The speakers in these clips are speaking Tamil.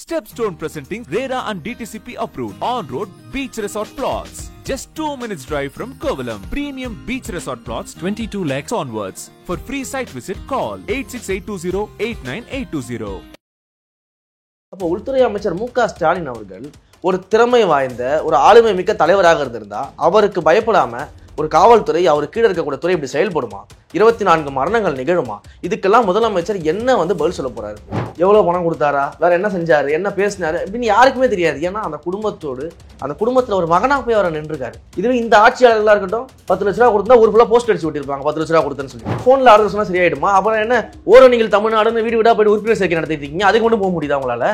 Stepstone presenting RERA and DTCP approved on-road beach resort plots. Just 2 minutes drive from Kovalam. Premium beach resort plots 22 lakhs onwards. For free site visit, call 8682089820. அப்போ உள்துறை அமைச்சர் மு.க. ஸ்டாலின் அவர்கள் ஒரு திறமை வாய்ந்த ஒரு ஆளுமை மிக்க தலைவராக இருந்திருந்தா அவருக்கு பயப்படாம ஒரு காவல்துறை அவர் கீழே இருக்கக்கூடிய துறை இப்படி செயல்படுமா? 24 மரணங்கள் நிகழுமா? இதுக்கெல்லாம் முதலமைச்சர் என்ன பதில் சொல்ல போறாரு? எவ்வளவு பணம் கொடுத்தாரா, வேற என்ன செஞ்சாரு, என்ன பேசினாரு அப்படின்னு யாருக்குமே தெரியாது. ஏன்னா அந்த குடும்பத்துல ஒரு மகனா போய் அவரை நின்றுருக்காரு. இதுவே இந்த ஆட்சியாளர்களா இருக்கட்டும், 10 லட்ச ரூபா கொடுத்தா ஒரு ஃபுல்லா போஸ்ட் அடிச்சு விட்டிருப்பாங்க. 10 லட்ச ரூபா கொடுத்தேன்னு சொல்லி போன்ல ஆர்டர் சொன்னா சரியாயிடுமா? அப்புறம் என்ன ஓரணிகள் தமிழ்நாடுன்னு வீடு வீடா போயிட்டு உறுப்பினர் சேர்க்கை நடத்திட்டு இருக்கீங்க, அதுக்கு மட்டும் போக முடியுதா உங்களால?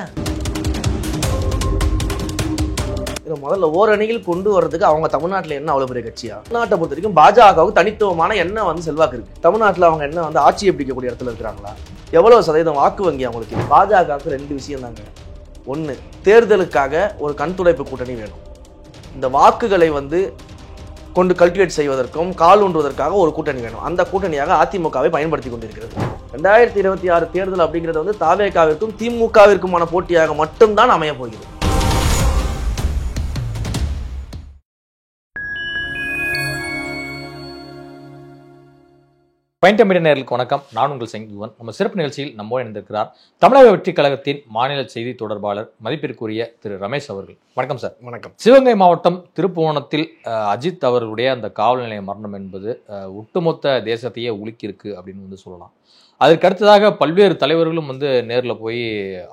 முதல்ல ஓரணியில் கொண்டு வர்றதுக்கு அவங்க தமிழ்நாட்டில் என்ன அவ்வளவு பெரிய கட்சியா? தமிழ்நாட்டை பொறுத்த வரைக்கும் பாஜகவுக்கு தனித்துவமான என்ன செல்வாக்கு இருக்கு? தமிழ்நாட்டில் அவங்க என்ன ஆட்சியை பிடிக்கக்கூடிய இடத்துல இருக்கிறாங்களா? எவ்வளவு சதவீதம் வாக்கு வங்கி அவங்களுக்கு? பாஜகவுக்கு 2 விஷயம் தாங்க. ஒன்று, தேர்தலுக்காக ஒரு கண் துடைப்பு கூட்டணி வேணும். இந்த வாக்குகளை கொண்டு கல்டிவேட் செய்வதற்கும் கால் ஊன்றுவதற்காக ஒரு கூட்டணி வேணும். அந்த கூட்டணியாக அதிமுகவை பயன்படுத்தி கொண்டிருக்கிறது. 2026 தேர்தல் அப்படிங்கிறது தாவேகாவிற்கும் திமுகவிற்குமான போட்டியாக மட்டும்தான் அமைய போகிறது. மீடியா நேயர்களுக்கு வணக்கம். நான் உங்கள் செங்குவன். நம்ம சிறப்பு நிகழ்ச்சியில் நம்மோடு இணைந்திருக்கிறார் தமிழக வெற்றிக் கழகத்தின் மாநில செய்தி தொடர்பாளர் மதிப்பிற்குரிய திரு ரமேஷ் அவர்கள். வணக்கம் சார். வணக்கம். சிவகங்கை மாவட்டம் திருப்புவனத்தில் அஜித் அவர்களுடைய அந்த காவல் நிலைய மரணம் என்பது ஒட்டுமொத்த தேசத்தையே உலுக்கியிருக்கு அப்படின்னு சொல்லலாம். அதற்கு அடுத்ததாக பல்வேறு தலைவர்களும் நேரில் போய்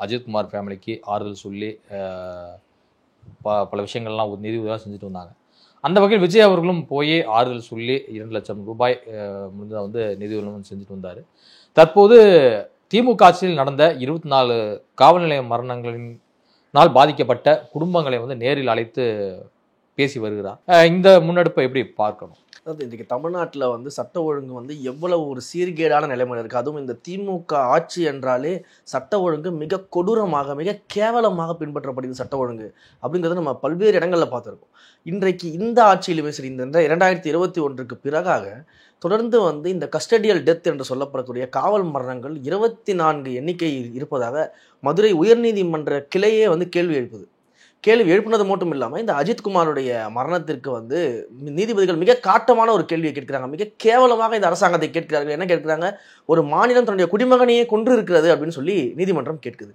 அஜித்குமார் ஃபேமிலிக்கு ஆறுதல் சொல்லி பல விஷயங்கள்லாம் நிதி உதவியாக செஞ்சுட்டு வந்தாங்க. அந்த வகையில் விஜய் அவர்களும் போய் ஆறுதல் சொல்லி 2 லட்சம் ரூபாய் நிதி உதவி செஞ்சுட்டு வந்தார். தற்போது திமுக ஆட்சியில் நடந்த 24 காவல் நிலைய மரணங்களினால் பாதிக்கப்பட்ட குடும்பங்களை நேரில் அழைத்து பேசி வருகிறார். இந்த முன்னெடுப்பை எப்படி பார்க்கணும்? அதாவது இன்றைக்கு தமிழ்நாட்டில் சட்ட ஒழுங்கு எவ்வளவு ஒரு சீர்கேடான நிலைமையில் இருக்குது. அதுவும் இந்த திமுக ஆட்சி என்றாலே சட்ட ஒழுங்கு மிக கொடூரமாக மிக கேவலமாக பின்பற்றப்படுகிறது. சட்ட ஒழுங்கு அப்படிங்கிறது நம்ம பல்வேறு இடங்களில் பார்த்துருக்கோம். இன்றைக்கு இந்த ஆட்சியிலுமே சரி, இந்த 2021க்கு பிறகாக தொடர்ந்து இந்த கஸ்டடியல் டெத் என்று சொல்லப்படக்கூடிய காவல் மரணங்கள் 24 எண்ணிக்கை இருப்பதாக மதுரை உயர்நீதிமன்ற கிளையே கேள்வி எழுப்பினது மட்டும் இல்லாமல் இந்த அஜித்குமாருடைய மரணத்திற்கு நீதிபதிகள் மிக காட்டமான ஒரு கேள்வியை கேட்கிறாங்க. மிக கேவலமாக இந்த அரசாங்கத்தை கேட்கிறார்கள். என்ன கேட்கிறாங்க? ஒரு மாநிலம் தன்னுடைய குடிமகனையே கொன்று இருக்கிறது அப்படின்னு சொல்லி நீதிமன்றம் கேட்குது.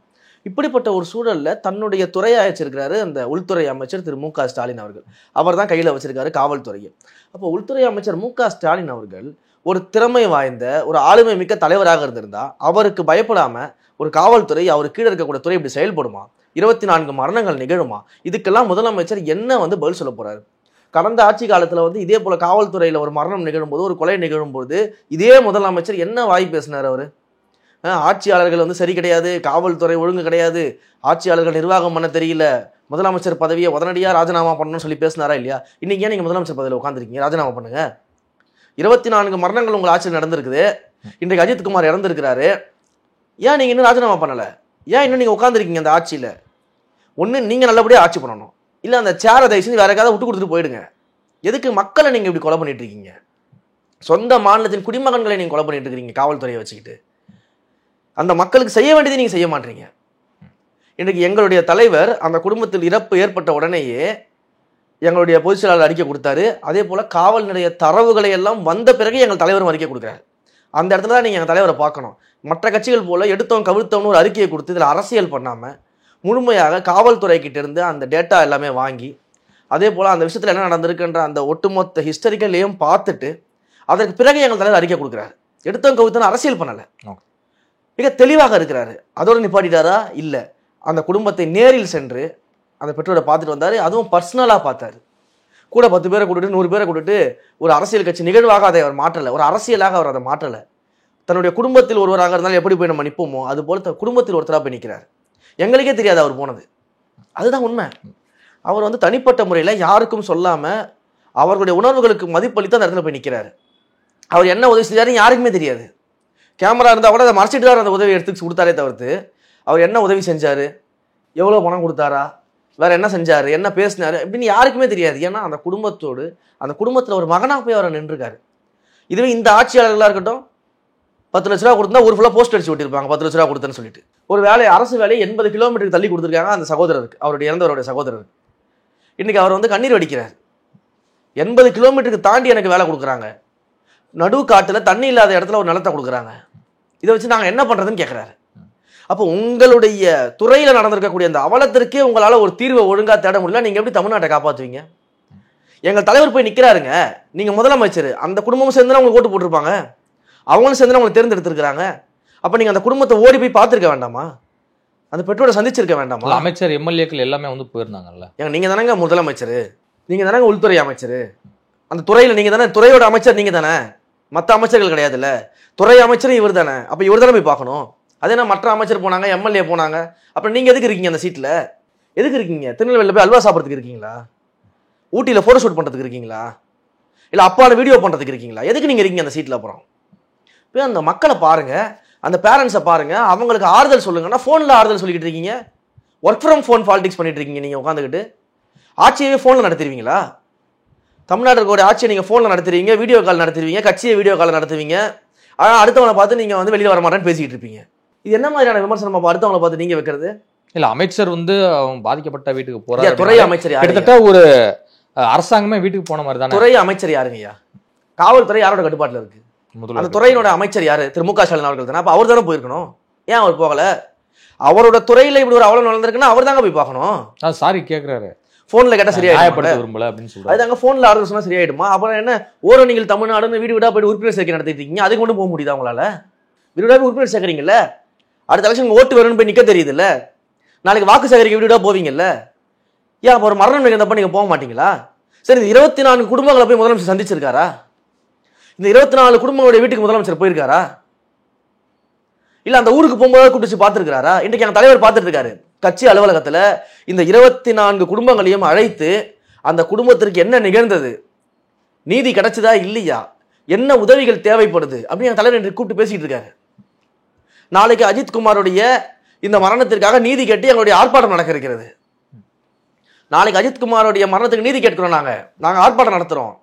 இப்படிப்பட்ட ஒரு சூழல்ல தன்னுடைய துறையை வச்சிருக்கிறாரு அந்த உள்துறை அமைச்சர் திரு மு.க. ஸ்டாலின் அவர்கள். அவர் தான் கையில் வச்சிருக்காரு காவல்துறையை. அப்போ உள்துறை அமைச்சர் மு.க. ஸ்டாலின் அவர்கள் ஒரு திறமை வாய்ந்த ஒரு ஆளுமை மிக்க தலைவராக இருந்திருந்தா அவருக்கு பயப்படாம ஒரு காவல்துறை அவர் கீழே இருக்கக்கூடிய துறை இப்படி செயல்படுமா? 24 மரணங்கள் நிகழுமா? இதுக்கெல்லாம் முதலமைச்சர் என்ன பதில் சொல்ல போறாரு? கடந்த ஆட்சி காலத்துல இதே போல காவல்துறையில ஒரு மரணம் நிகழும் போது, ஒரு கொலை நிகழும் போது இதே முதலமைச்சர் என்ன வாய் பேசினார்? அவரு ஆட்சியாளர்கள் சரி கிடையாது, காவல்துறை ஒழுங்கு கிடையாது, ஆட்சியாளர்கள் நிர்வாகம் பண்ண தெரியல, முதலமைச்சர் பதவியை உடனடியாக ராஜினாமா பண்ணணும்னு சொல்லி பேசினாரா இல்லையா? இன்னைக்கு ஏன் நீங்க முதலமைச்சர் பதவியில் உட்காந்துருக்கீங்க? ராஜினாமா பண்ணுங்க. 24 மரணங்கள் உங்கள் ஆட்சியில் நடந்திருக்குது. இன்றைக்கு அஜித்குமார் இறந்திருக்கிறாரு. ஏன் நீங்க இன்னும் ராஜினாமா பண்ணல? ஏன் இன்னும் நீங்க உட்காந்துருக்கீங்க அந்த ஆட்சியில? ஒன்று, நீங்க நல்லபடியாக ஆட்சி பண்ணணும், இல்லை அந்த சேரை தயவு செஞ்சு வேற ஏதாவது விட்டு கொடுத்துட்டு போயிடுங்க. எதுக்கு மக்களை நீங்க இப்படி கொலை பண்ணிட்டு இருக்கீங்க? சொந்த மாநிலத்தின் குடிமகன்களை நீங்க கொலை பண்ணிட்டு இருக்கீங்க காவல்துறையை வச்சுக்கிட்டு. அந்த மக்களுக்கு செய்ய வேண்டியதை நீங்க செய்ய மாட்டீங்க. இன்றைக்கு எங்களுடைய தலைவர் அந்த குடும்பத்தில் இறப்பு ஏற்பட்ட உடனேயே எங்களுடைய பொதுச் செயலாளர் அறிக்கை கொடுத்தாரு. அதே போல காவல் நிலைய தரவுகளை எல்லாம் வந்த பிறகு எங்கள் தலைவரும் அறிக்கை கொடுக்குறாரு. அந்த இடத்துல தான் நீங்க எங்கள் தலைவரை பார்க்கணும். மற்ற கட்சிகள் போல எடுத்தோம் கவிழ்த்தோம்னு ஒரு அறிக்கையை கொடுத்து இதில் அரசியல் பண்ணாம முழுமையாக காவல்துறை கிட்ட இருந்து அந்த டேட்டா எல்லாமே வாங்கி, அதே போல அந்த விஷயத்துல என்ன நடந்திருக்குன்ற அந்த ஒட்டுமொத்த ஹிஸ்டரிக்கலையும் பார்த்துட்டு அதற்கு பிறகு எங்கள் தலைவர் அறிக்கை கொடுக்குறாரு. எடுத்தோம் கவிழ்த்தோன்னு அரசியல் பண்ணல, மிக தெளிவாக இருக்கிறாரு. அதோடு நிப்பாட்டிட்டாரா? இல்லை. அந்த குடும்பத்தை நேரில் சென்று அந்த பெற்றோரை பார்த்துட்டு வந்தாரு. அதுவும் பர்சனலாக பார்த்தாரு. கூட 10 பேரை கூட்டிட்டு 100 பேரை கூட்டிட்டு ஒரு அரசியல் கட்சி நிகழ்வாக அதை அவர் மாற்றலை, ஒரு அரசியலாக அவர் அதை மாற்றலை. தன்னுடைய குடும்பத்தில் ஒருவராக இருந்தாலும் எப்படி போய் நம்ம நிற்போமோ அது போல குடும்பத்தில் ஒருத்தராக போய் நிற்கிறார். எங்களுக்கே தெரியாது அவர் போனது. அதுதான் உண்மை. அவர் தனிப்பட்ட முறையில் யாருக்கும் சொல்லாம அவர்களுடைய உணர்வுகளுக்கு மதிப்பளித்து அந்த இடத்துல போய் நிற்கிறாரு. அவர் என்ன உதவி செஞ்சாருன்னு யாருக்குமே தெரியாது. கேமரா இருந்தால் கூட அதை மறைச்சிட்டு தான் அந்த உதவி எடுத்து கொடுத்தாரே தவிர்த்து அவர் என்ன உதவி செஞ்சாரு, எவ்வளோ பணம் கொடுத்தாரா, வேற என்ன செஞ்சாரு, என்ன பேசினாரு அப்படின்னு யாருக்குமே தெரியாது. ஏன்னா அந்த குடும்பத்தில் ஒரு மகனாக போய் அவரை நின்றுருக்காரு. இதுவே இந்த ஆட்சியாளர்களாக இருக்கட்டும், 10 லட்ச ரூபா கொடுத்தா ஒரு ஃபுல்லாக போஸ்ட் அடிச்சு விட்டிருப்பாங்க 10 லட்ச ரூபா கொடுத்தேன்னு சொல்லிட்டு. ஒரு வேலையை அரசு வேலையை 80 கிலோமீட்டருக்கு தள்ளி கொடுத்துருக்காங்க அந்த சகோதரருக்கு, அவருடைய இறந்தவருடைய சகோதரருக்கு. இன்னைக்கு அவர் வந்து கண்ணீர் வடிக்கிறார். 80 கிலோமீட்டருக்கு தாண்டி எனக்கு வேலை கொடுக்குறாங்க, நடு காட்டுல தண்ணி இல்லாத இடத்துல ஒரு நிலத்தை கொடுக்குறாங்க, இதை வச்சு நாங்கள் என்ன பண்றதுன்னு கேட்குறாரு. அப்போ உங்களுடைய துறையில நடந்திருக்கக்கூடிய அந்த அவலத்திற்கே உங்களால ஒரு தீர்வை ஒழுங்கா தேட முடியல, நீங்க எப்படி தமிழ்நாட்டை காப்பாற்றுவீங்க? எங்கள் தலைவர் போய் நிற்கிறாருங்க, நீங்க முதலமைச்சர், அந்த குடும்பமும் சேர்ந்து உங்களுக்கு ஓட்டு போட்டிருப்பாங்க, அவங்களும் சேர்ந்து அவங்களை தேர்ந்தெடுத்திருக்கிறாங்க. அப்ப நீங்க அந்த குடும்பத்தை ஓடி போய் பார்த்துருக்க வேண்டாமா? அந்த பெற்றோரை சந்திச்சிருக்க வேண்டாமா? அமைச்சர் எம்எல்ஏக்கள் எல்லாமே வந்து போயிருந்தாங்கல்ல. ஏங்க நீங்க தானங்க முதலமைச்சர், நீங்க தானங்க உள்துறை அமைச்சர், அந்த துறையில நீங்க தானே துறையோட அமைச்சர், நீங்க தானே, மற்ற அமைச்சர்கள் கிடையாதுல்ல, துறை அமைச்சரும் இவர் தானே. அப்ப இவர் தானே போய் பார்க்கணும். அதே நான் மற்ற அமைச்சர் போனாங்க, எம்எல்ஏ போனாங்க, அப்புறம் நீங்க எதுக்கு இருக்கீங்க அந்த சீட்ல? எதுக்கு இருக்கீங்க? திருநெல்வேலியில் போய் அல்வா சாப்பிட்றதுக்கு இருக்கீங்களா? ஊட்டியில் ஃபோட்டோ ஷூட் பண்ணுறதுக்கு இருக்கீங்களா? இல்லை அப்பாவோட வீடியோ பண்ணுறதுக்கு இருக்கீங்களா? எதுக்கு நீங்கள் இருக்கீங்க அந்த சீட்டில்? அப்புறம் போய் அந்த மக்களை பாருங்க, அந்த பேரண்ட்ஸை பாருங்க, அவங்களுக்கு ஆறுதல் சொல்லுங்கன்னா ஃபோனில் ஆறுதல் சொல்லிக்கிட்டு இருக்கீங்க. ஒர்க் ஃப்ரம் ஃபோன் பாலிடிக்ஸ் பண்ணிட்டு இருக்கீங்க நீங்கள் உட்காந்துக்கிட்டு. ஆட்சியவே ஃபோனில் நடத்திடுவீங்களா? தமிழ்நாடு இருக்கக்கூடிய ஆட்சியை நீங்கள் ஃபோனில் நடத்துவீங்க, வீடியோ கால் நடத்துவீங்க, கட்சியை வீடியோ கால் நடத்துவீங்க. ஆனால் அடுத்தவனை பார்த்து நீங்கள் வந்து வெளியில் வர மாட்டேன்னு பேசிக்கிட்டு இருப்பீங்க. இது என்ன மாதிரியான விமர்சனம் அடுத்தவங்களை பார்த்து நீங்க வைக்கிறது? இல்ல அமைச்சர் வந்து அவங்க பாதிக்கப்பட்ட வீட்டுக்கு போறாரு. துறை அமைச்சர் கிட்டத்தட்ட ஒரு அரசாங்கமே வீட்டுக்கு போன மாதிரி தானே. துறை அமைச்சர் யாருங்கய்யா? காவல்துறை யாரோட கட்டுப்பாட்டில் இருக்கு? அந்த துறையினோட அமைச்சர் யாரு? திரு மு க ஸ்டாலின் அவர்கள் தானே. அப்ப அவர் தானே போயிருக்கணும். ஏன் அவர் போகல? அவரோட துறையில இப்படி ஒரு அவலம் நடந்திருக்குன்னா அவர் தாங்க போய் பார்க்கணும். சாரி கேட்கிறாரு, போன்ல கேட்டா சரியாயிடுமா? விரும்பல அப்படின்னு சொல்றாரு. அதுதாங்க போன்ல ஆறுதல் சொன்னா சரியாயிடுமா? அப்புறம் என்ன ஓரோ நீங்கள் தமிழ்நாடுன்னு வீடு வீடா போயிட்டு உறுப்பினர் சேர்க்கை நடத்திட்டு இருக்கீங்க, அதுக்கு கொண்டு போக முடியுதா உங்களால? வீடு வீடா உறுப்பினர் சேர்க்கறீங்கல்ல, அடுத்த எலெக்ஷன் ஓட்டு வேணும்னு போய் நிக்க தெரியுதுல்ல, நாளைக்கு வாக்கு சேகரிக்க வீடு வீடா போவீங்கல்ல, ஏன் அப்போ ஒரு மரணம் நிகழ்ந்தப்ப நீங்க போக மாட்டீங்களா? சரி, இந்த 24 குடும்பங்களை போய் முதலமைச்சர் சந்திச்சிருக்காரா? இந்த 24 குடும்பங்களுடைய வீட்டுக்கு முதலமைச்சர் போயிருக்காரா? இல்ல அந்த ஊருக்கு போகும்போது கூப்பிட்டு பார்த்துருக்காரா? இன்றைக்கு எங்க தலைவர் பார்த்துட்டு இருக்காரு கட்சி அலுவலகத்துல. இந்த 24 குடும்பங்களையும் அழைத்து அந்த குடும்பத்திற்கு என்ன நிகழ்ந்தது, நீதி கிடைச்சதா இல்லையா, என்ன உதவிகள் தேவைப்படுது அப்படின்னு என் தலைவர் இன்றைக்கு கூப்பிட்டு பேசிட்டு இருக்காரு. நாளைக்கு அஜித் குமாருடைய இந்த மரணத்திற்காக நீதி கேட்டு எங்களுடைய ஆர்ப்பாட்டம் நடக்க இருக்கிறது. நாளைக்கு அஜித் குமாரோடைய மரணத்துக்கு நீதி கேட்கிறோம். நாங்க ஆர்ப்பாட்டம் நடத்துறோம்.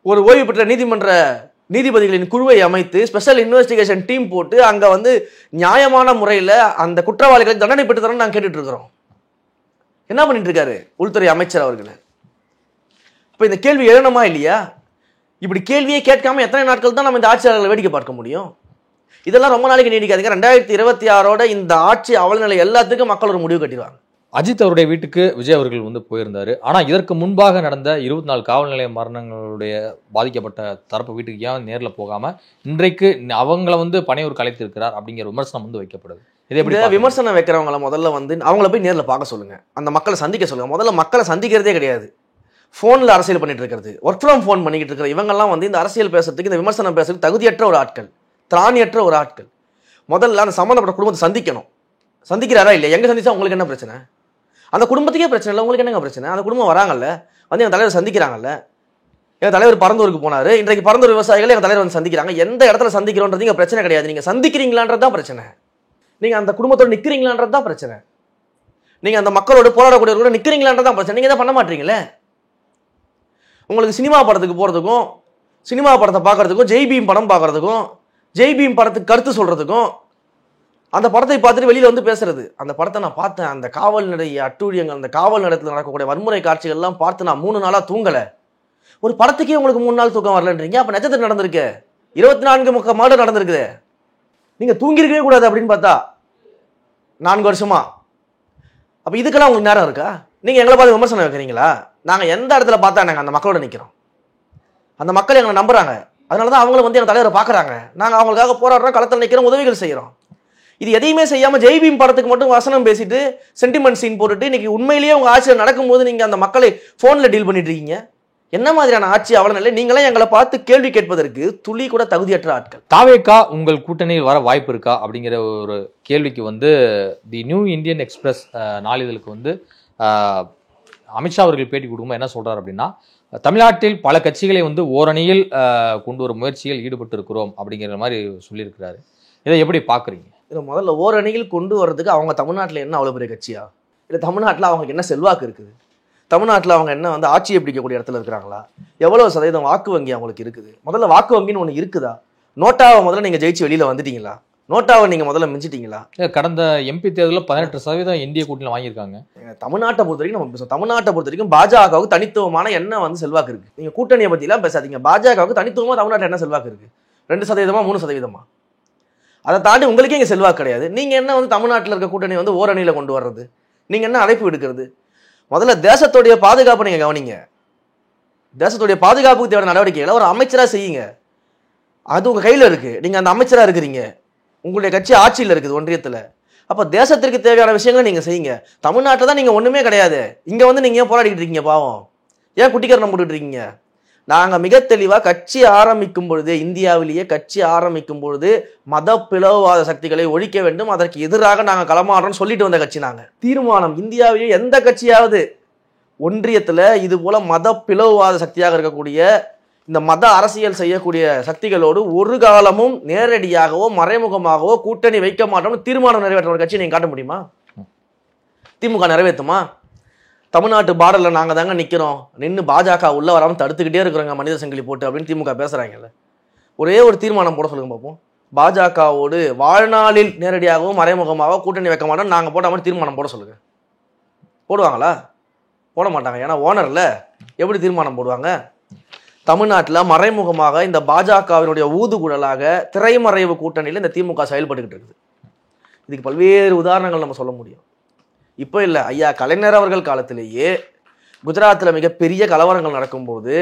ஒரு ஓய்வு பெற்ற நீதிமன்ற நீதிபதிகளின் குழுவை அமைத்து ஸ்பெஷல் இன்வெஸ்டிகேஷன் டீம் போட்டு அங்க வந்து நியாயமான முறையில் அந்த குற்றவாளிகளுக்கு தண்டனை பெற்று தரணும் நாங்க கேட்டுட்டு இருக்கிறோம். என்ன பண்ணிட்டு இருக்காரு உள்துறை அமைச்சர் அவர்கள்? இப்ப இந்த கேள்வி எழணுமா இல்லையா? இப்படி கேள்வியே கேட்காம எத்தனை நாட்கள் தான் நம்ம இந்த ஆட்சியாளர்களை வேடிக்கை பார்க்க முடியும்? இதெல்லாம் ரொம்ப நாளைக்கு நீடிக்காதுங்க. 2026 இந்த ஆட்சி அவலநிலை எல்லாத்துக்கும் மக்கள் ஒரு முடிவு கட்டிடுவாங்க. அஜித் அவருடைய வீட்டுக்கு விஜய் அவர்கள் வந்து போயிருந்தாரு. ஆனா இதற்கு முன்பாக நடந்த 24 காவல் நிலைய மரணங்களுடைய பாதிக்கப்பட்ட தரப்பு வீட்டுக்கு ஏன் நேர்ல போகாம இன்றைக்கு அவங்கள வந்து பணியூர் கலைத்து இருக்கிறார் அப்படிங்கிற விமர்சனம் வந்து வைக்கப்படுது. விமர்சனம் வைக்கிறவங்கள முதல்ல வந்து அவங்கள போய் நேரில் பார்க்க சொல்லுங்க, அந்த மக்களை சந்திக்க சொல்லுங்க. முதல்ல மக்களை சந்திக்கிறதே கிடையாது, ஃபோனில் அரசியல் பண்ணிட்டு இருக்கிறது, ஒர்க் ஃப்ரம் ஃபோன் பண்ணிக்கிட்டு இருக்கிற இவங்கெல்லாம் வந்து இந்த அரசியல் பேசுறதுக்கு, இந்த விமர்சனம் பேசுறதுக்கு தகுதியற்ற ஒரு ஆட்கள், திராணியற்ற ஒரு ஆட்கள். முதல்ல அந்த சம்பந்தப்பட்ட குடும்பத்தை சந்திக்கணும். சந்திக்கிறாரா இல்லையா? எங்க சந்திச்சா உங்களுக்கு என்ன பிரச்சனை? அந்த குடும்பத்துக்கே பிரச்சனை இல்லை, உங்களுக்கு என்னங்க பிரச்சனை? அந்த குடும்பம் வராங்கல்ல, வந்து எங்கள் தலைவர் சந்திக்கிறாங்கல்ல. எங்கள் தலைவர் பரந்தூருக்கு போனார், இன்றைக்கு பரந்தூர் விவசாயிகள் எங்கள் தலைவர் வந்து சந்திக்கிறாங்க. எந்த இடத்துல சந்திக்கிறோன்றது இங்கே பிரச்சனை கிடையாது, நீங்கள் சந்திக்கிறீங்களான்றது தான் பிரச்சனை. நீங்கள் அந்த குடும்பத்தோடு நிற்கிறீங்களான்றது தான் பிரச்சனை. நீங்கள் அந்த மக்களோட போராடக்கூடியவர்களோட நிற்கிறீங்களான்றது தான் பிரச்சனை. நீங்கள் தான் பண்ண மாட்டீங்களே. உங்களுக்கு சினிமா படத்துக்கு போகிறதுக்கும், சினிமா படத்தை பார்க்கறதுக்கும், ஜெய்பீம் படம் பார்க்கறதுக்கும், ஜெய்பீம் படத்துக்கு கருத்து சொல்கிறதுக்கும், அந்த படத்தை பார்த்துட்டு வெளியில் வந்து பேசுறது, அந்த படத்தை நான் பார்த்தேன், அந்த காவல் நிலைய அட்டூழியங்கள், அந்த காவல் நிலையத்தில் நடக்கக்கூடிய வன்முறை காட்சிகள்லாம் பார்த்து நான் 3 நாளாக தூங்கலை. ஒரு படத்துக்கே உங்களுக்கு 3 நாள் தூக்கம் வரலன்றீங்க. அப்போ நிஜத்தில் நடந்திருக்கு 24 மர்டர் நடந்திருக்குது. நீங்கள் தூங்கிருக்கவே கூடாது அப்படின்னு பார்த்தா 4 வருஷமா. அப்போ இதுக்கெல்லாம் உங்களுக்கு நேரம் இருக்கா? நீங்கள் எங்களை பார்த்து விமர்சனம் வைக்கிறீங்களா? நாங்கள் எந்த இடத்துல பார்த்தா நாங்கள் அந்த மக்களோட நிற்கிறோம், அந்த மக்கள் எங்களை நம்புறாங்க, அதனால தான் அவங்கள வந்து எங்கள் தலைவரை பார்க்குறாங்க, நாங்கள் அவங்களுக்காக போராடுறோம், களத்தில் நிற்கிறோம், உதவிகள் செய்கிறோம். இது எதையுமே செய்யாம ஜெய்பீம் படத்துக்கு மட்டும் வசனம் பேசிட்டு சென்டிமெண்ட் சீன் போட்டுட்டு இன்னைக்கு உண்மையிலேயே உங்க ஆட்சியில் நடக்கும்போது நீங்க அந்த மக்களை போன்ல டீல் பண்ணிட்டு இருக்கீங்க. என்ன மாதிரியான ஆட்சி அவலநிலை? நீங்களே எங்களை பார்த்து கேள்வி கேட்பதற்கு துளி கூட தகுதியற்ற ஆட்கள். தாவேகா உங்கள் கூட்டணியில் வர வாய்ப்பு இருக்கா அப்படிங்கிற ஒரு கேள்விக்கு வந்து தி நியூ இந்தியன் எக்ஸ்பிரஸ் நாளிதழுக்கு வந்து அமித்ஷா அவர்கள் பேட்டி கொடுக்கும்போது என்ன சொல்றாரு அப்படின்னா, தமிழ்நாட்டில் பல கட்சிகளை வந்து ஓரணியில் கொண்டு வரும் முயற்சியில் ஈடுபட்டு இருக்கிறோம் அப்படிங்கிற மாதிரி சொல்லியிருக்கிறாரு. இதை எப்படி பாக்குறீங்க? இதை முதல்ல ஓரணியில் கொண்டு வர்றதுக்கு அவங்க தமிழ்நாட்டில் என்ன அவ்வளோ பெரிய கட்சியா? இல்லை தமிழ்நாட்டில் அவங்களுக்கு என்ன செல்வாக்கு இருக்குது? தமிழ்நாட்டில் அவங்க என்ன வந்து ஆட்சியை பிடிக்கக்கூடிய இடத்துல இருக்கிறாங்களா? எவ்வளோ சதவீதம் வாக்கு வங்கி அவங்களுக்கு இருக்குது? முதல்ல வாக்கு வங்கின்னு ஒன்று இருக்குதா? நோட்டாவை முதல்ல நீங்கள் ஜெயிச்சு வெளியில் வந்துட்டீங்களா? நோட்டாவை நீங்கள் முதல்ல மிஞ்சிட்டீங்களா? கடந்த எம்பி தேர்தலில் 18% இந்திய கூட்டணியில் வாங்கியிருக்காங்க. தமிழ்நாட்டை பொறுத்த வரைக்கும் நம்ம பேசுவோம். தமிழ்நாட்டை பொறுத்த வரைக்கும் பாஜகவுக்கு தனித்துவமான என்ன வந்து செல்வாக்கு இருக்கு? நீங்கள் கூட்டணியை பற்றிலாம் பேசாதீங்க. பாஜகவுக்கு தனித்துவமாக தமிழ்நாட்டில் என்ன செல்வாக்கு இருக்கு? 2% 3%? அதை தாண்டி உங்களுக்கே இங்கே செல்வாக்கு கிடையாது. நீங்கள் என்ன வந்து தமிழ்நாட்டில் இருக்க கூட்டணி வந்து ஓரணியில் கொண்டு வர்றது? நீங்கள் என்ன அழைப்பு விடுக்கிறது? முதல்ல தேசத்துடைய பாதுகாப்பை நீங்கள் கவனிங்க. தேசத்துடைய பாதுகாப்புக்கு தேவையான நடவடிக்கைகளை ஒரு அமைச்சராக செய்யுங்க. அது உங்கள் கையில் இருக்குது. நீங்கள் அந்த அமைச்சராக இருக்கிறீங்க. உங்களுடைய கட்சி ஆட்சியில் இருக்குது ஒன்றியத்தில். அப்போ தேசத்திற்கு தேவையான விஷயங்களை நீங்கள் செய்யுங்க. தமிழ்நாட்டில் தான் நீங்கள் ஒன்றுமே கிடையாது. இங்கே வந்து நீங்கள் ஏன் போராடிக்கிட்டு இருக்கீங்க? பாவம், ஏன் குட்டிக்கரணம் போட்டுட்டு இருக்கீங்க? நாங்கள் மிக தெளிவாக கட்சி ஆரம்பிக்கும் பொழுது, இந்தியாவிலேயே கட்சி ஆரம்பிக்கும் பொழுது மத பிளவுவாத சக்திகளை ஒழிக்க வேண்டும், அதற்கு எதிராக நாங்கள் களமாடுறோம்னு சொல்லிட்டு வந்த கட்சி நாங்கள். தீர்மானம் இந்தியாவிலேயே எந்த கட்சியாவது ஒன்றியத்தில் இது போல மத பிளவுவாத சக்தியாக இருக்கக்கூடிய இந்த மத அரசியல் செய்யக்கூடிய சக்திகளோடு ஒரு காலமும் நேரடியாகவோ மறைமுகமாகவோ கூட்டணி வைக்க மாட்டோம்னு தீர்மானம் நிறைவேற்ற ஒரு கட்சியை நீங்கள் காட்ட முடியுமா? திமுக நிறைவேற்றுமா? தமிழ்நாட்டு பார்டரில் நாங்கள் தாங்க நிற்கிறோம், நின்று பாஜக உள்ள வராமல் தடுத்துக்கிட்டே இருக்கிறோங்க மனித சங்கிலி போட்டு அப்படின்னு திமுக பேசுகிறாங்கல்ல. ஒரே ஒரு தீர்மானம் போட சொல்லுங்க பார்ப்போம். பாஜகவோடு வாழ்நாளில் நேரடியாகவும் மறைமுகமாக கூட்டணி வைக்க மாட்டோம் நாங்கள் போட்ட மாதிரி தீர்மானம் போட சொல்லுங்க. போடுவாங்களா? போட மாட்டாங்க. ஏன்னா ஓனரில் எப்படி தீர்மானம் போடுவாங்க? தமிழ்நாட்டில் மறைமுகமாக இந்த பாஜகவினுடைய ஊதுகுழலாக திரைமறைவு கூட்டணியில் இந்த திமுக செயல்பட்டுக்கிட்டு இருக்குது. இதுக்கு பல்வேறு உதாரணங்கள் நம்ம சொல்ல முடியும். இப்போ இல்லை, ஐயா கலைஞர் அவர்கள் காலத்திலேயே குஜராத்தில் மிகப்பெரிய கலவரங்கள் நடக்கும்போது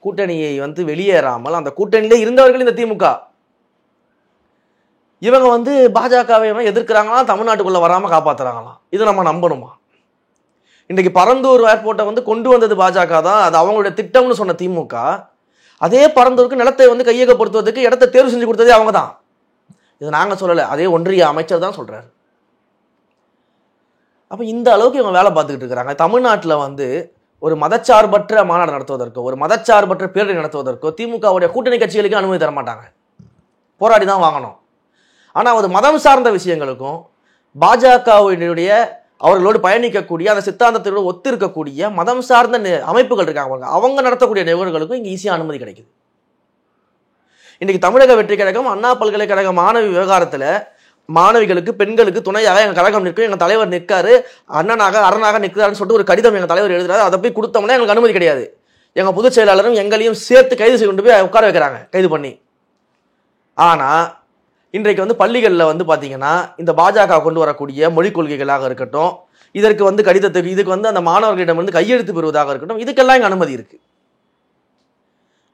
கூட்டணியை வந்து வெளியேறாமல் அந்த கூட்டணியிலே இருந்தவர்கள் இந்த திமுக. இவங்க வந்து பாஜகவை எதிர்க்கிறாங்களாம், தமிழ்நாட்டுக்குள்ளே வராமல் காப்பாற்றுறாங்களாம். இது நம்ம நம்பணுமா? இன்றைக்கு பரந்தூர் ஏர்போர்ட்டை வந்து கொண்டு வந்தது பாஜக தான், அது அவங்களுடைய திட்டம்னு சொன்ன திமுக. அதே பரந்தூருக்கு நிலத்தை வந்து கையகப்படுத்துவதற்கு இடத்தை தேர்வு செஞ்சு கொடுத்ததே அவங்க தான். இது நாங்கள் சொல்லலை, அதே ஒன்றிய அமைச்சர் தான் சொல்கிறார். அப்போ இந்த அளவுக்கு இவங்க வேலை பார்த்துக்கிட்டு இருக்கிறாங்க. தமிழ்நாட்டில் வந்து ஒரு மதச்சார்பற்ற மாநாடு நடத்துவதற்கோ ஒரு மதச்சார்பற்ற பேரணி நடத்துவதற்கோ திமுகவுடைய கூட்டணி கட்சிகளுக்கு அனுமதி தர மாட்டாங்க. போராடி தான் வாங்கணும். ஆனால் அது மதம் சார்ந்த விஷயங்களுக்கும் பாஜகவுடைய அவர்களோடு பயணிக்கக்கூடிய அந்த சித்தாந்தத்தோடு ஒத்து இருக்கக்கூடிய மதம் சார்ந்த அமைப்புகள் இருக்காங்க, அவங்க நடத்தக்கூடிய நிகழ்வுகளுக்கும் இங்கே ஈஸியாக அனுமதி கிடைக்குது. இன்றைக்கு தமிழக வெற்றி கழகம் அண்ணா பல்கலைக்கழக மாணவி விவகாரத்தில் மாணவிகளுக்கு பெண்களுக்கு துணையாக எங்கள் கழகம் நிற்கும், எங்கள் தலைவர் நிற்காரு, அண்ணனாக அரணாக நிற்கிறாருன்னு சொல்லிட்டு ஒரு கடிதம் எங்கள் தலைவர் எழுதுறாரு. அதை போய் கொடுத்தோம்னா எங்களுக்கு அனுமதி கிடையாது. எங்கள் பொதுச் செயலாளரும் எங்களையும் சேர்த்து கைது செய்து கொண்டு போய் உட்கார வைக்கிறாங்க, கைது பண்ணி. ஆனால் இன்றைக்கு வந்து பள்ளிகளில் வந்து பார்த்தீங்கன்னா இந்த பாஜக கொண்டு வரக்கூடிய மொழிக் கொள்கைகளாக இருக்கட்டும், இதற்கு வந்து கடிதத்துக்கு இதுக்கு வந்து அந்த மாணவர்களிடம் வந்து கையெழுத்து பெறுவதாக இருக்கட்டும், இதுக்கெல்லாம் இங்கே அனுமதி இருக்கு.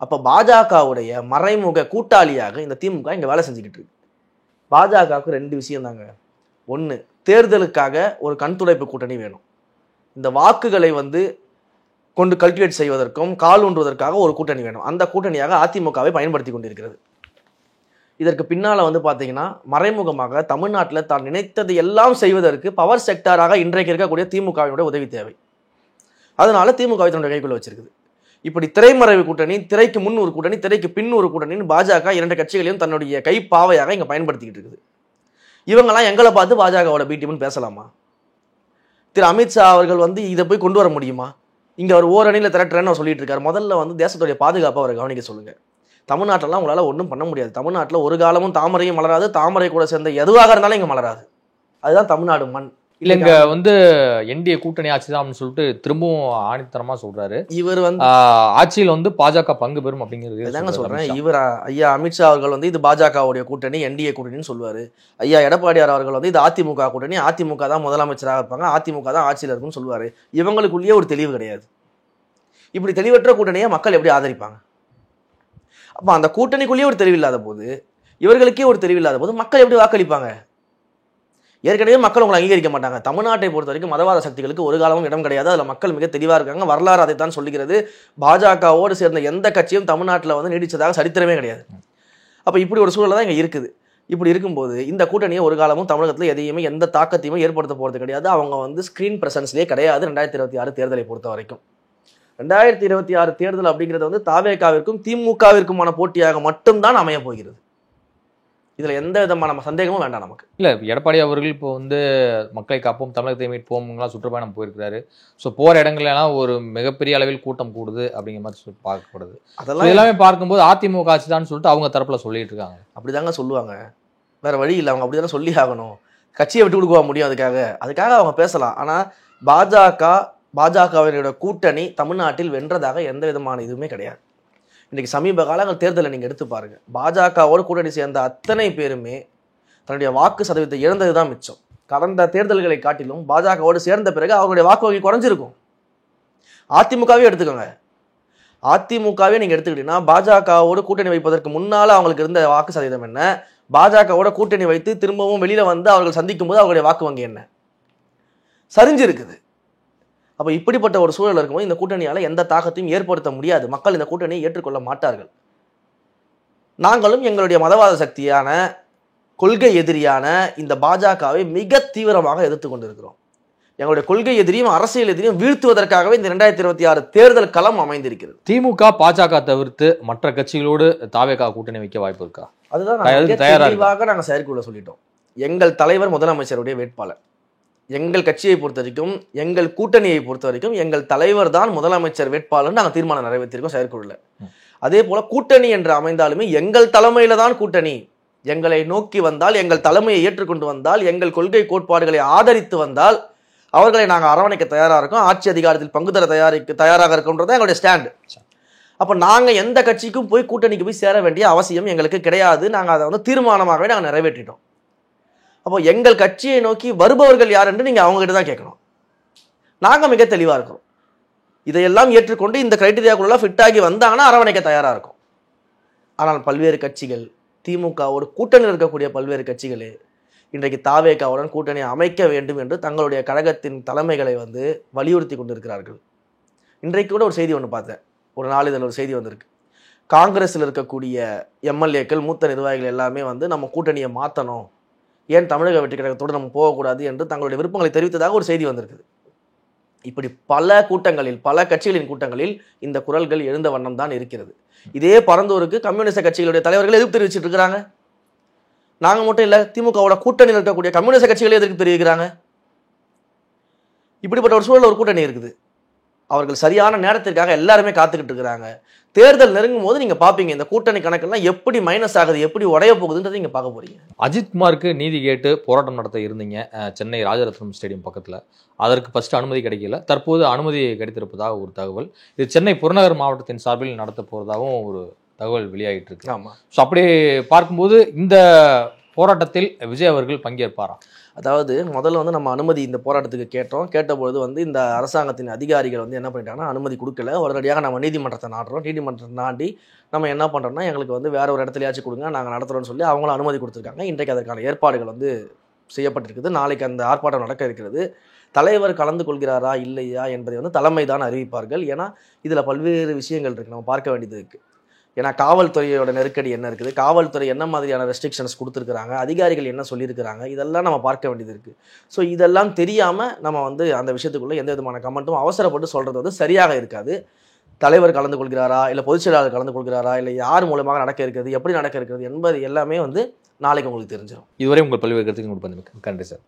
அப்போ பாஜகவுடைய மறைமுக கூட்டாளியாக இந்த திமுக இங்கே வேலை செஞ்சுக்கிட்டு இருக்கு. பாஜகவுக்கு 2 விஷயம் தாங்க. ஒன்று, தேர்தலுக்காக ஒரு கண்துடைப்பு கூட்டணி வேணும். இந்த வாக்குகளை வந்து கொண்டு கல்குலேட் செய்வதற்கும் கால் ஊன்றுவதற்காக ஒரு கூட்டணி வேணும். அந்த கூட்டணியாக அதிமுகவை பயன்படுத்தி கொண்டிருக்கிறது. இதற்கு பின்னால் வந்து பார்த்தீங்கன்னா மறைமுகமாக தமிழ்நாட்டில் தான் நினைத்தது எல்லாம் செய்வதற்கு பவர் செக்டாராக இன்றைக்கு இருக்கக்கூடிய திமுகவினுடைய உதவி தேவை. அதனால திமுகவை தன்னுடைய கைக்குள்ள வச்சிருக்குது. இப்படி திரைமறைவு கூட்டணி, திரைக்கு முன் ஒரு கூட்டணி, திரைக்கு பின் ஒரு கூட்டணின்னு பாஜக 2 கட்சிகளையும் தன்னுடைய கைப்பாவையாக இங்கே பயன்படுத்திக்கிட்டு இருக்குது. இவங்கெல்லாம் எங்களை பார்த்து பாஜகவோட பிடிஎம்னு பேசலாமா? திரு அமித்ஷா அவர்கள் வந்து இதை போய் கொண்டு வர முடியுமா? இங்கே அவர் ஓரணியில் திரட்டுறேன்னு சொல்லிட்டு இருக்காரு. முதல்ல வந்து தேசத்துடைய பாதுகாப்பை அவரை கவனிக்க சொல்லுங்க. தமிழ்நாட்டிலாம் உங்களால் ஒன்றும் பண்ண முடியாது. தமிழ்நாட்டில் ஒரு காலமும் தாமரையும் மலராது, தாமரை கூட சேர்ந்த எதுவாக இருந்தாலும் இங்கே மலராது. அதுதான் தமிழ்நாடு மண். இல்லை, இங்கே வந்து என்டிஏ கூட்டணி ஆட்சி தான் அப்படின்னு சொல்லிட்டு திரும்பவும் ஆணித்தரமாக சொல்றாரு. இவர் வந்து ஆட்சியில் வந்து பாஜக பங்கு பெறும் அப்படிங்கிறது தாங்க சொல்றேன். இவர் ஐயா அமித்ஷா அவர்கள் வந்து இது பாஜகவுடைய கூட்டணி, என்டிஏ கூட்டணின்னு சொல்லுவார். ஐயா எடப்பாடியார் அவர்கள் வந்து இது அதிமுக கூட்டணி, அதிமுக தான் முதலமைச்சராக இருப்பாங்க, அதிமுக தான் ஆட்சியில் இருக்குன்னு சொல்லுவார். இவங்களுக்குள்ளேயே ஒரு தெளிவு கிடையாது. இப்படி தெளிவற்ற கூட்டணியை மக்கள் எப்படி ஆதரிப்பாங்க? அப்போ அந்த கூட்டணிக்குள்ளேயே ஒரு தெளிவில்லாத போது, இவர்களுக்கே ஒரு தெளிவில்லாத போது மக்கள் எப்படி வாக்களிப்பாங்க? ஏற்கனவே மக்கள் உங்களை அங்கீகரிக்க மாட்டாங்க. தமிழ்நாட்டை பொறுத்த வரைக்கும் மதவாத சக்திகளுக்கு ஒரு காலமும் இடம் கிடையாது. அதில் மக்கள் மிக தெளிவாக இருக்காங்க. வரலாறு அதைத்தான் சொல்லுகிறது. பாஜகவோடு சேர்ந்த எந்த கட்சியும் தமிழ்நாட்டில் வந்து நீடிச்சதாக சரித்திரமே கிடையாது. அப்போ இப்படி ஒரு சூழல் தான் இங்கே இருக்குது. இப்படி இருக்கும்போது இந்த கூட்டணியை ஒரு காலமும் தமிழகத்தில் எதையுமே எந்த தாக்கத்தையுமே ஏற்படுத்த போகிறது கிடையாது. அவங்க வந்து ஸ்க்ரீன் பிரசன்ஸ்லேயே கிடையாது. 2026 தேர்தலை பொறுத்த வரைக்கும் 2026 தேர்தல் அப்படிங்கிறது வந்து தாவேகாவிற்கும் திமுகவிற்குமான போட்டியாக மட்டும்தான் அமைய போகிறது. இதில் எந்த விதமான சந்தேகமும் வேண்டாம் நமக்கு. இல்லை, எடப்பாடி அவர்கள் இப்போ வந்து மக்களை காப்போம், தமிழகத்தை மீட்போம்லாம் சுற்றுப்பயணம் போயிருக்கிறாரு. ஸோ போகிற இடங்கள்லாம் ஒரு மிகப்பெரிய அளவில் கூட்டம் கூடுது அப்படிங்கிற மாதிரி பார்க்கப்படுது. அதெல்லாம் எல்லாமே பார்க்கும்போது அதிமுக ஆட்சி தான் சொல்லிட்டு அவங்க தரப்புல சொல்லிட்டு இருக்காங்க. அப்படிதாங்க சொல்லுவாங்க, வேற வழி இல்லை, அவங்க அப்படிதானே சொல்லி ஆகணும். கட்சியை விட்டு கொடுக்க முடியும், அதுக்காக அவங்க பேசலாம். ஆனால் பாஜகவினோட கூட்டணி தமிழ்நாட்டில் வென்றதாக எந்த விதமான இதுவுமே கிடையாது. இன்றைக்கி சமீப காலங்கள் தேர்தலை நீங்கள் எடுத்து பாருங்கள், பாஜகவோடு கூட்டணி சேர்ந்த அத்தனை பேருமே தன்னுடைய வாக்கு சதவீதத்தை இழந்தது தான் மிச்சம். கடந்த தேர்தல்களை காட்டிலும் பாஜகவோடு சேர்ந்த பிறகு அவங்களுடைய வாக்கு வங்கி குறைஞ்சிருக்கும். அதிமுகவே எடுத்துக்கோங்க, அதிமுகவே நீங்கள் எடுத்துக்கிட்டீங்கன்னா பாஜகவோடு கூட்டணி வைப்பதற்கு முன்னால் அவங்களுக்கு இருந்த வாக்கு சதவீதம் என்ன, பாஜகவோட கூட்டணி வைத்து திரும்பவும் வெளியில் வந்து அவர்கள் சந்திக்கும் போது அவங்களுடைய வாக்கு வங்கி என்ன, சரிஞ்சிருக்குது. அப்போ இப்படிப்பட்ட ஒரு சூழல் இருக்கும்போது இந்த கூட்டணியால் எந்த தாக்கத்தையும் ஏற்படுத்த முடியாது. மக்கள் இந்த கூட்டணியை ஏற்றுக்கொள்ள மாட்டார்கள். நாங்களும் எங்களுடைய மதவாத சக்தியான கொள்கை எதிரியான இந்த பாஜகவை மிக தீவிரமாக எதிர்த்து கொண்டிருக்கிறோம். எங்களுடைய கொள்கை எதிரியும் அரசியல் எதிரியும் வீழ்த்துவதற்காகவே இந்த 2026 தேர்தல் களம் அமைந்திருக்கிறது. திமுக பாஜக தவிர்த்து மற்ற கட்சிகளோடு தாவேகா கூட்டணி வைக்க வாய்ப்பு இருக்கா? அதுதான் தெளிவாக நாங்கள் செயற்குள்ள சொல்லிட்டோம். எங்கள் தலைவர் முதலமைச்சருடைய வேட்பாளர், எங்கள் கட்சியை பொறுத்த வரைக்கும், எங்கள் கூட்டணியை பொறுத்த வரைக்கும் எங்கள் தலைவர் தான் முதலமைச்சர் வேட்பாளர் நாங்கள் தீர்மானம் நிறைவேற்றிருக்கோம் செயற்குழுல. அதே போல கூட்டணி என்று அமைந்தாலுமே எங்கள் தலைமையில தான் கூட்டணி. எங்களை நோக்கி வந்தால், எங்கள் தலைமையை ஏற்றுக்கொண்டு வந்தால், எங்கள் கொள்கை கோட்பாடுகளை ஆதரித்து வந்தால் அவர்களை நாங்கள் அரவணைக்க தயாராக இருக்கோம், ஆட்சி அதிகாரத்தில் பங்கு தர தயாராக இருக்கோம்ன்றதான் எங்களுடைய ஸ்டாண்டு. அப்போ நாங்கள் எந்த கட்சிக்கும் போய் கூட்டணிக்கு போய் சேர வேண்டிய அவசியம் எங்களுக்கு கிடையாது. நாங்கள் அதை தீர்மானமாகவே நாங்கள் நிறைவேற்றிட்டோம். அப்போ எங்கள் கட்சியை நோக்கி வருபவர்கள் யார் என்று நீங்கள் அவங்ககிட்ட தான் கேட்கணும். நாங்கள் மிக தெளிவாக இருக்கிறோம். இதையெல்லாம் ஏற்றுக்கொண்டு இந்த கிரைட்டீரியாக்குள்ள ஃபிட் ஆகி வந்தாங்கன்னா அரவணைக்க தயாராக இருக்கும். ஆனால் பல்வேறு கட்சிகள், திமுகவோடு கூட்டணியில் இருக்கக்கூடிய பல்வேறு கட்சிகளே இன்றைக்கு தாவேகாவுடன் கூட்டணி அமைக்க வேண்டும் என்று தங்களுடைய கழகத்தின் தலைமைகளை வலியுறுத்தி கொண்டிருக்கிறார்கள். இன்றைக்கு கூட ஒரு செய்தி ஒன்று பார்த்தேன், ஒரு நாளிதழ் ஒரு செய்தி வந்திருக்கு. காங்கிரஸில் இருக்கக்கூடிய எம்எல்ஏக்கள், மூத்த நிர்வாகிகள் எல்லாமே நம்ம கூட்டணியை மாற்றணும், ஏன் தமிழக வெற்றி கழகத்தோடு நம்ம போகக்கூடாது என்று தங்களுடைய விருப்பங்களை தெரிவித்ததாக ஒரு செய்தி வந்திருக்குது. இப்படி பல கூட்டங்களில், பல கட்சிகளின் கூட்டங்களில் இந்த குரல்கள் எழுந்த வண்ணம் தான் இருக்கிறது. இதே பரந்தூருக்கு கம்யூனிஸ்ட் கட்சிகளுடைய தலைவர்கள் எதிர்ப்பு தெரிவிச்சுட்டு இருக்கிறாங்க. நாங்கள் மட்டும் இல்லை, திமுகவோட கூட்டணியில் இருக்கக்கூடிய கம்யூனிஸ்ட் கட்சிகளே எதிர்ப்பு தெரிவிக்கிறாங்க. இப்படிப்பட்ட ஒரு சூழல் ஒரு கூட்டணி இருக்குது. அவர்கள் சரியான நேரத்திற்காக எல்லாருமே காத்துக்கிட்டு இருக்கிறாங்க. தேர்தல் நெருங்கும் போது நீங்க பாப்பீங்க இந்த கூட்டணி கணக்கெல்லாம் எப்படி மைனஸ் ஆகுது, எப்படி உடைய போகுதுன்றதை நீங்க பார்க்க போறீங்க. அஜித்குமாருக்கு நீதி கேட்டு போராட்டம் நடத்த இருந்தீங்க சென்னை ராஜரத்னம் ஸ்டேடியம் பக்கத்தில். அதற்கு ஃபர்ஸ்ட் அனுமதி கிடைக்கல, தற்போது அனுமதி கிடைத்திருப்பதாக ஒரு தகவல். இது சென்னை புறநகர் மாவட்டத்தின் சார்பில் நடத்த போறதாகவும் ஒரு தகவல் வெளியாகிட்டு இருக்கு. ஆமா, ஸோ அப்படி பார்க்கும்போது இந்த போராட்டத்தில் விஜய் அவர்கள் பங்கேற்பாரா? அதாவது முதல்ல நம்ம அனுமதி இந்த போராட்டத்துக்கு கேட்டபொழுது இந்த அரசாங்கத்தின் அதிகாரிகள் என்ன பண்ணிட்டாங்கன்னா அனுமதி கொடுக்கல. உடனடியாக நம்ம நீதிமன்றத்தை நாடுறோம். நீதிமன்றத்தை நாடி நம்ம என்ன பண்ணுறோம்னா எங்களுக்கு வேற ஒரு இடத்துலயாச்சும் கொடுங்க, நாங்கள் நடத்துகிறோம்னு சொல்லி அவங்களும் அனுமதி கொடுத்துருக்காங்க. இன்றைக்கு அதற்கான ஏற்பாடுகள் செய்யப்பட்டிருக்குது. நாளைக்கு அந்த ஆர்ப்பாட்டம் நடக்க இருக்கிறது. தலைவர் கலந்து கொள்கிறாரா இல்லையா என்பதை தலைமை தான் அறிவிப்பார்கள். ஏன்னா இதில் பல்வேறு விஷயங்கள் இருக்குது, நம்ம பார்க்க வேண்டியது இருக்குது. ஏன்னா காவல்துறையோட நெருக்கடி என்ன இருக்குது, காவல்துறை என்ன மாதிரியான ரெஸ்ட்ரிக்ஷன்ஸ் கொடுத்துருக்குறாங்க, அதிகாரிகள் என்ன சொல்லியிருக்கிறாங்க, இதெல்லாம் நம்ம பார்க்க வேண்டியது இருக்குது. ஸோ இதெல்லாம் தெரியாமல் நம்ம அந்த விஷயத்துக்குள்ளே எந்த விதமான கமெண்ட்டும் அவசரப்பட்டு சொல்கிறது சரியாக இருக்காது. தலைவர் கலந்து கொள்கிறாரா, இல்லை பொதுச் செயலாளர் கலந்து கொள்கிறாரா, இல்லை யார் மூலமாக நடக்க இருக்கிறது, எப்படி நடக்க இருக்கிறது என்பது எல்லாமே நாளைக்கு உங்களுக்கு தெரிஞ்சிடும். இதுவரை உங்கள் பல்வேறு கருத்துக்கு நன்றி சார்.